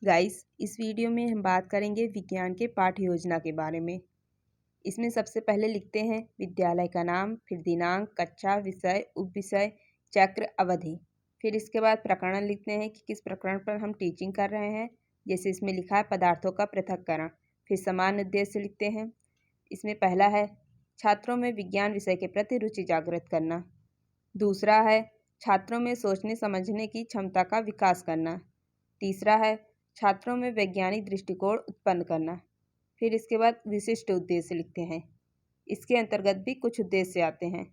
Guys, इस video में हम बात करेंगे विज्ञान के पाठ्य योजना के बारे में। इसमें सबसे पहले लिखते हैं विद्यालय का नाम, फिर दिनांक, कक्षा, विषय, उपविषय, चक्र, अवधि। फिर इसके बाद प्रकरण लिखते हैं कि किस प्रकरण पर हम टीचिंग कर रहे हैं। जैसे इसमें लिखा है पदार्थों का पृथक्करण। फिर समान उद्देश्य लिखते हैं। इसमें पहला है छात्रों में विज्ञान विषय के प्रति रुचि जागृत करना। दूसरा है छात्रों में सोचने समझने की क्षमता का विकास करना। तीसरा है छात्रों में वैज्ञानिक दृष्टिकोण उत्पन्न करना। फिर इसके बाद विशिष्ट उद्देश्य लिखते हैं। इसके अंतर्गत भी कुछ उद्देश्य आते हैं।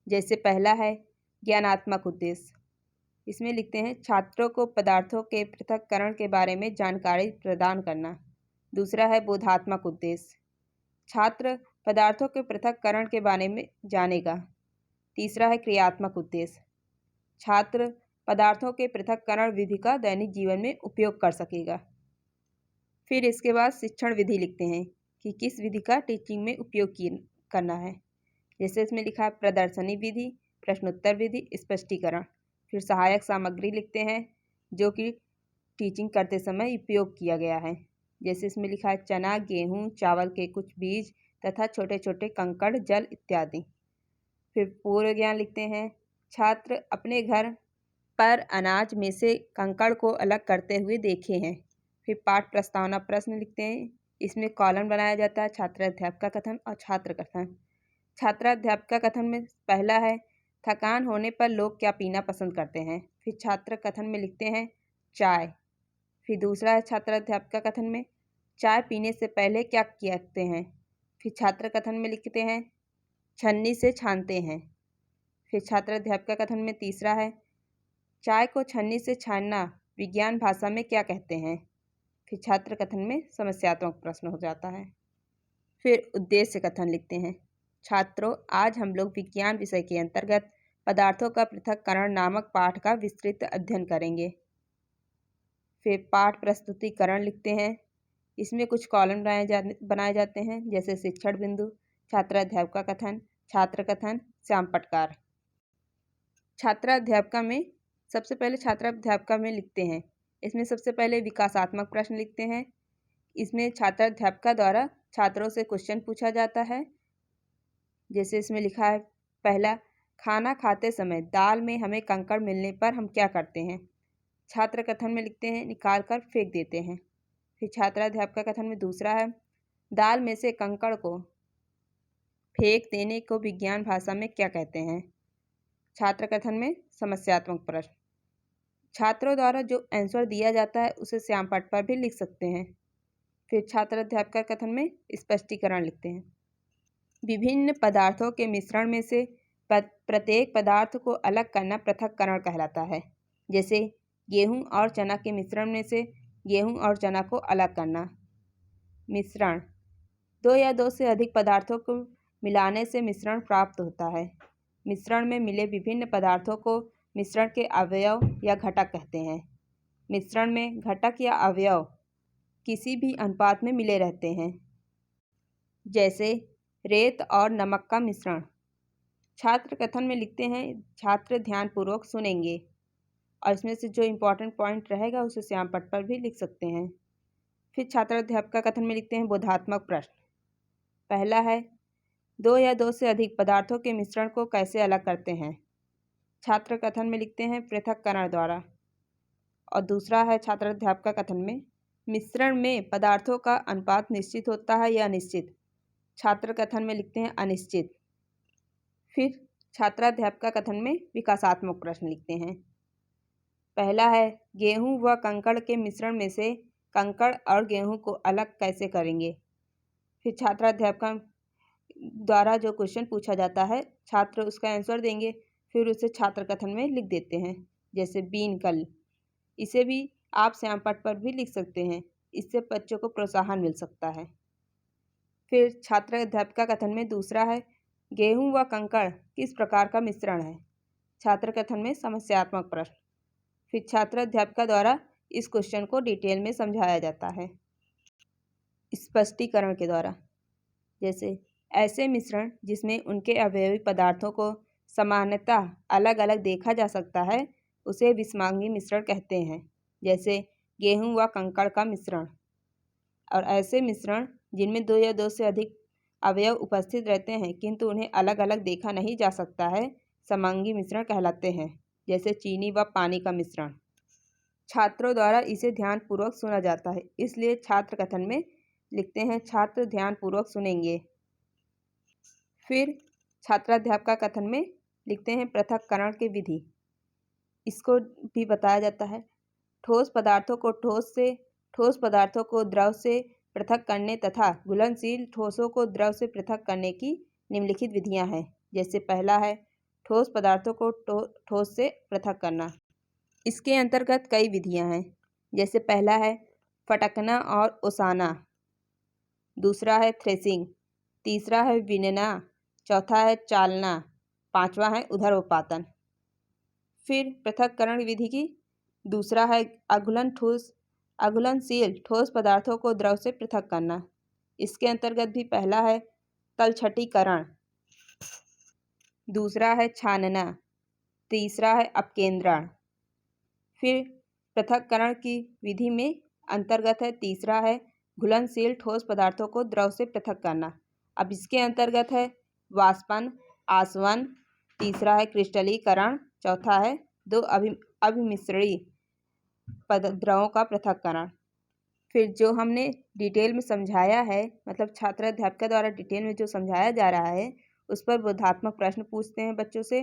जैसे पहला है ज्ञानात्मक उद्देश्य। इसमें लिखते हैं छात्रों को पदार्थों के पृथक्करण के बारे में जानकारी प्रदान करना। दूसरा है बोधात्मक उद्देश्य। छात्र पदार्थों के पृथक्करण के बारे में जानेगा। तीसरा है क्रियात्मक उद्देश्य। छात्र पदार्थों के पृथक्करण विधि का दैनिक जीवन में उपयोग कर सकेगा। फिर इसके बाद शिक्षण विधि लिखते हैं कि किस विधि का टीचिंग में उपयोग करना है। जैसे इसमें लिखा है प्रदर्शनी विधि, प्रश्नोत्तर विधि, स्पष्टीकरण। फिर सहायक सामग्री लिखते हैं जो कि टीचिंग करते समय उपयोग किया गया है। जैसे इसमें लिखा है चना, गेहूँ, चावल के कुछ बीज तथा छोटे छोटे कंकड़, जल इत्यादि। फिर पूर्व ज्ञान लिखते हैं छात्र अपने घर पर अनाज में से कंकड़ को अलग करते हुए देखे हैं। फिर पाठ प्रस्तावना प्रश्न लिखते हैं। इसमें कॉलम बनाया जाता है छात्र अध्यापक का कथन और छात्र कथन। छात्र अध्यापक का कथन में पहला है थकान होने पर लोग क्या पीना पसंद करते हैं। फिर छात्र कथन में लिखते हैं चाय। फिर दूसरा है छात्र अध्यापक का कथन में चाय पीने से पहले क्या करते हैं। फिर छात्र कथन में लिखते हैं छन्नी से छानते हैं। फिर छात्र अध्यापक का कथन में तीसरा है चाय को छन्नी से छानना विज्ञान भाषा में क्या कहते हैं। फिर छात्र कथन में समस्यात्मक प्रश्न हो जाता है। फिर उद्देश्य कथन लिखते हैं छात्रों, आज हम लोग विज्ञान विषय के अंतर्गत पदार्थों का पृथक्करण नामक पाठ का विस्तृत अध्ययन करेंगे। फिर पाठ प्रस्तुतिकरण लिखते हैं। इसमें कुछ कॉलम बनाए जाते हैं जैसे शिक्षण बिंदु, छात्र अध्यापक का कथन, छात्र कथन, श्याम पटकार। छात्र अध्यापका में सबसे पहले छात्र अध्यापका में लिखते हैं। इसमें सबसे पहले विकासात्मक प्रश्न लिखते हैं। इसमें छात्र अध्यापका द्वारा छात्रों से क्वेश्चन पूछा जाता है। जैसे इसमें लिखा है पहला खाना खाते समय दाल में हमें कंकड़ मिलने पर हम क्या करते हैं। छात्र कथन में लिखते हैं निकाल कर फेंक देते हैं। फिर छात्र अध्यापका कथन में दूसरा है दाल में से कंकड़ को फेंक देने को विज्ञान भाषा में क्या कहते हैं। छात्र कथन में समस्यात्मक प्रश्न। छात्रों द्वारा जो आंसर दिया जाता है उसे श्याम पट पर भी लिख सकते हैं। फिर छात्र अध्यापक कथन में स्पष्टीकरण लिखते हैं। विभिन्न पदार्थों के मिश्रण में से प्रत्येक पदार्थ को अलग करना पृथक्करण कहलाता है। जैसे गेहूं और चना के मिश्रण में से गेहूं और चना को अलग करना। मिश्रण दो या दो से अधिक पदार्थों को मिलाने से मिश्रण प्राप्त होता है। मिश्रण में मिले विभिन्न पदार्थों को मिश्रण के अवयव या घटक कहते हैं। मिश्रण में घटक या अवयव किसी भी अनुपात में मिले रहते हैं। जैसे रेत और नमक का मिश्रण। छात्र कथन में लिखते हैं छात्र ध्यानपूर्वक सुनेंगे और इसमें से जो इम्पोर्टेंट पॉइंट रहेगा उसे श्याम पट पर भी लिख सकते हैं। फिर छात्र अध्यापक का कथन में लिखते हैं बोधात्मक प्रश्न। पहला है दो या दो से अधिक पदार्थों के मिश्रण को कैसे अलग करते हैं। छात्र कथन में लिखते हैं पृथक्करण द्वारा। और दूसरा है छात्र अध्यापक का कथन में मिश्रण में पदार्थों का अनुपात निश्चित होता है या अनिश्चित। छात्र कथन में लिखते हैं अनिश्चित। फिर छात्राध्यापक का कथन में विकासात्मक प्रश्न लिखते हैं। पहला है गेहूं व कंकड़ के मिश्रण में से कंकड़ और गेहूं को अलग कैसे करेंगे। फिर छात्राध्यापक द्वारा जो क्वेश्चन पूछा जाता है छात्र उसका आंसर देंगे। फिर उसे छात्र कथन में लिख देते हैं। जैसे बीन कल, इसे भी आप श्याम पट पर भी लिख सकते हैं। इससे बच्चों को प्रोत्साहन मिल सकता है। फिर छात्र अध्यापक का कथन में दूसरा है गेहूं व कंकड़ किस प्रकार का मिश्रण है। छात्र कथन में समस्यात्मक प्रश्न। फिर छात्र अध्यापक द्वारा इस क्वेश्चन को डिटेल में समझाया जाता है स्पष्टीकरण के द्वारा। जैसे ऐसे मिश्रण जिसमें उनके अवयवी पदार्थों को सामान्यतः अलग अलग देखा जा सकता है उसे विषमांगी मिश्रण कहते हैं। जैसे गेहूं व कंकड़ का मिश्रण। और ऐसे मिश्रण जिनमें 2 या 2 से अधिक अवयव उपस्थित रहते हैं किंतु उन्हें अलग अलग देखा नहीं जा सकता है, समांगी मिश्रण कहलाते हैं, जैसे चीनी व पानी का मिश्रण। छात्रों द्वारा इसे ध्यानपूर्वक सुना जाता है, इसलिए छात्र कथन में लिखते हैं छात्र ध्यानपूर्वक सुनेंगे। फिर छात्राध्यापक कथन में लिखते हैं पृथक्करण की विधि। इसको भी बताया जाता है ठोस पदार्थों को द्रव से पृथक करने तथा घुलनशील ठोसों को द्रव से पृथक करने की निम्नलिखित विधियां हैं। जैसे पहला है ठोस पदार्थों को ठोस से पृथक करना। इसके अंतर्गत कई विधियां हैं, जैसे पहला है फटकना और ओसाना, दूसरा है थ्रेसिंग, तीसरा है विनना, चौथा है चालना, पांचवा है उधर्वपातन। फिर पृथक्करण विधि की दूसरा है अघुलनशील ठोस पदार्थों को द्रव से पृथक करना। इसके अंतर्गत भी पहला है तलछटीकरण, दूसरा है छानना, तीसरा है अपकेंद्रण। फिर पृथक्करण की विधि में अंतर्गत है तीसरा है घुलनशील ठोस पदार्थों को द्रव से पृथक करना। अब इसके अंतर्गत है वाष्पन, आसवन, तीसरा है क्रिस्टलीकरण, चौथा है 2 अभिमिश्रणी द्रवों का पृथक्करण। फिर जो हमने डिटेल में समझाया है, मतलब छात्राध्यापक द्वारा डिटेल में जो समझाया जा रहा है, उस पर बोधात्मक प्रश्न पूछते हैं बच्चों से।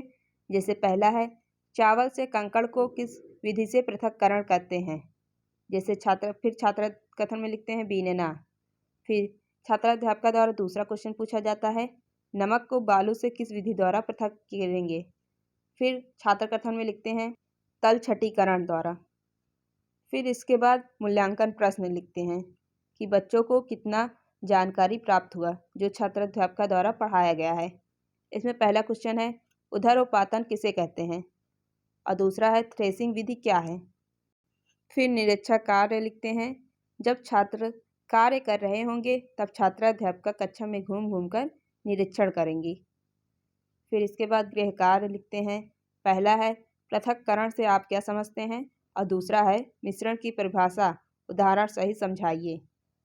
जैसे पहला है चावल से कंकड़ को किस विधि से पृथक्करण करते हैं। जैसे छात्र कथन में लिखते हैं बीनना। फिर छात्राध्यापक द्वारा दूसरा क्वेश्चन पूछा जाता है नमक को बालू से किस विधि द्वारा पृथक करेंगे। फिर छात्र कथन में लिखते हैं तलछटीकरण द्वारा। फिर इसके बाद मूल्यांकन प्रश्न लिखते हैं कि बच्चों को कितना जानकारी प्राप्त हुआ जो छात्राध्यापक द्वारा पढ़ाया गया है। इसमें पहला क्वेश्चन है उधर्वपातन किसे कहते हैं, और दूसरा है थ्रेसिंग विधि क्या है। फिर निरीक्षण कार्य लिखते हैं जब छात्र कार्य कर रहे होंगे तब छात्राध्यापक कक्षा में घूम घूम कर निरीक्षण करेंगी। फिर इसके बाद गृह कार्य लिखते हैं। पहला है पृथक्करण से आप क्या समझते हैं, और दूसरा है मिश्रण की परिभाषा उदाहरण सहित समझाइए।